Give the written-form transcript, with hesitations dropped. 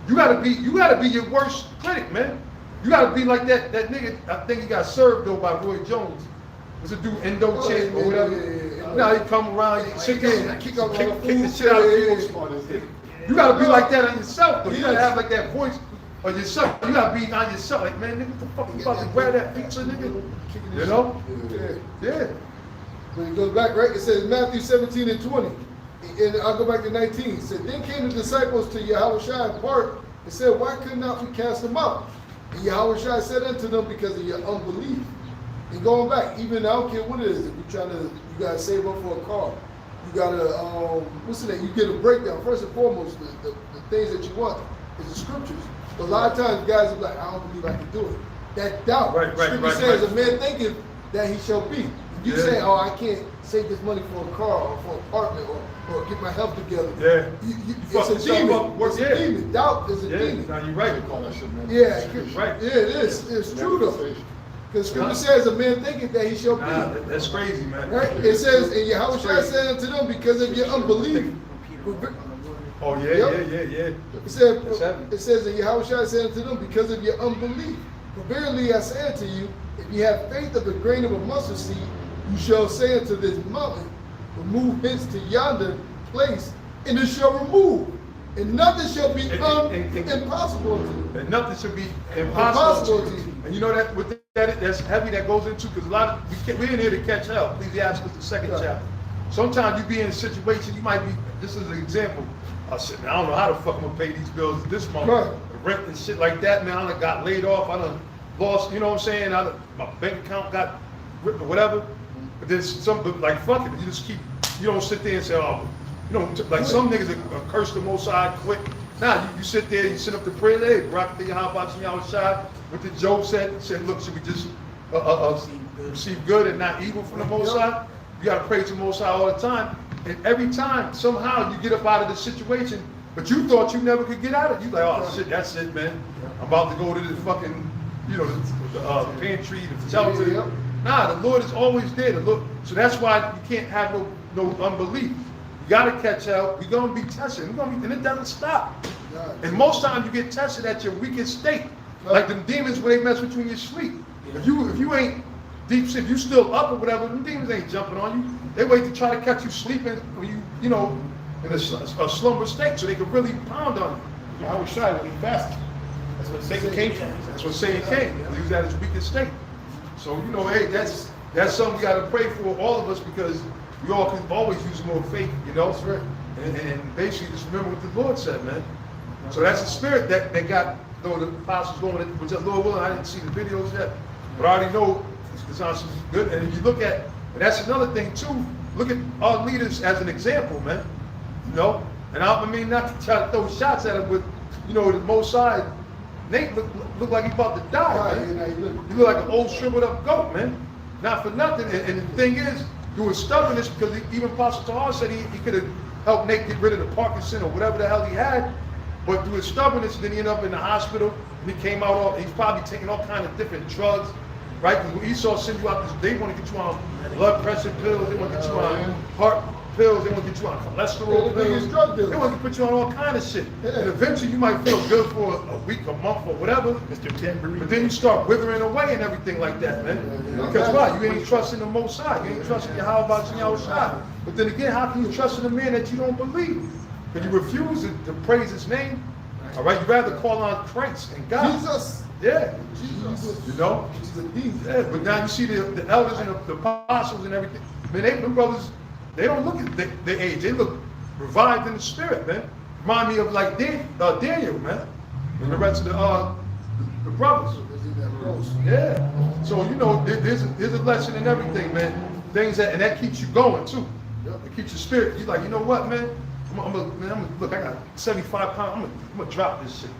You gotta be your worst critic, man. You gotta be like that nigga. I think he got served though by Roy Jones. Was a dude Endo Chip or whatever. Now he come around, he kick the shit out of people. You gotta be like that on yourself though. You gotta have like that voice of yourself. You gotta be on yourself. Like, man, nigga, what the fuck you about to grab that pizza, nigga? You know? Yeah. When it goes back, right? It says Matthew 17 and 20. And I'll go back to 19. It said, then came the disciples to Yahushua in part and said, why could not we cast them out? And Yahushua said unto them, because of your unbelief. And going back, even I don't care what it is, if you're you gotta save up for a car. You gotta, what's the name? You get a breakdown. First and foremost, the things that you want is the scriptures. But a lot of times guys are like, I don't believe I can do it. That doubt. Scripture says a man thinketh that he shall be. If you say, oh, I can't save this money for a car or for an apartment or get my health together. It's a demon. It's a demon. Doubt is a demon. Now you're right. Yeah, right. Yeah, it is. It's true though. Because scripture says a man thinketh that he shall be. That's crazy, man. Right? It says, and Yahushua said unto them, because of your unbelief. Oh, yeah. It says that Yahushua said unto them, because of your unbelief. For verily I say unto you, if you have faith of a grain of a mustard seed, you shall say unto this mountain, remove hence to yonder place, and it shall remove. And nothing shall be impossible to you. And nothing should be impossible to you. And you know that with that's heavy that goes into, because a lot of we're in here to catch hell. Ecclesiastes the second chapter. Sometimes you be in a situation, you might be, this is an example. I said, man, I don't know how the fuck I'm gonna pay these bills this month. Rent and shit like that, man. I done got laid off, I done lost, you know what I'm saying? My bank account got ripped or whatever. But then like fuck it, you just keep, you don't sit there and say, oh, you know, like some niggas that curse the Most High quick. Nah, you sit there, you sit up to prayer, hey, rock the Yahushua, what the Job said, look, should we just receive good and not evil from the Most High? You gotta praise the Most High all the time. And every time, somehow, you get up out of the situation, but you thought you never could get out of it. You like, oh shit, that's it, man. I'm about to go to the fucking, you know, the pantry, the shelter. Nah, the Lord is always there. So that's why you can't have no unbelief. You gotta catch out. You're gonna be tested. And it doesn't stop. And most times you get tested at your weakest state. Like the demons when they mess with you in your sleep. If you ain't deep sleep, if you still up or whatever, the demons ain't jumping on you. They wait to try to catch you sleeping when you know, in a slumber state, so they can really pound on you. I was shy when he fasted. That's what Satan came from. That's what Satan came. He was at his weakest state. So you know, hey, that's something we got to pray for, all of us, because we all can always use more faith, you know. That's right. And basically just remember what the Lord said, man. So that's the spirit that got, though the apostles going, which is Lord willing, I didn't see the videos yet, but I already know it's on some good. And if you look at, and that's another thing too, look at our leaders as an example, man. You know, and I mean not to try to throw shots at him, but you know, the Most High, Nate look like he about to die, man. You look like an old shriveled up goat, man. Not for nothing. And the thing is, through his stubbornness, because even Apostle Tahar said he could have helped Nate get rid of the Parkinson or whatever the hell he had, but through his stubbornness, then he ended up in the hospital, and he came out he's probably taking all kind of different drugs, right? Because when Esau send you out, they want to get you on blood pressure pills, they want to get you on heart pills, they want to get you on cholesterol pills, they want to put you on all kind of shit. And eventually you might feel good for a week, a month, or whatever, but then you start withering away and everything like that, man. Because why? You ain't trusting the Most High, you ain't trusting Yahweh Shai. But then again, how can you trust in a man that you don't believe? But you refuse to praise his name, all right? You'd rather call on Christ and God. Jesus. Yeah. Jesus. You know? Yeah, but now you see the elders and the apostles and everything. Man, them brothers, they don't look at their age. They look revived in the spirit, man. Remind me of like Daniel, man. And the rest of the brothers. Yeah. So, you know, there's a lesson in everything, man. Things that keeps you going, too. It keeps your spirit. You're like, you know what, man? Look, I got 75 pounds. I'm gonna drop this shit.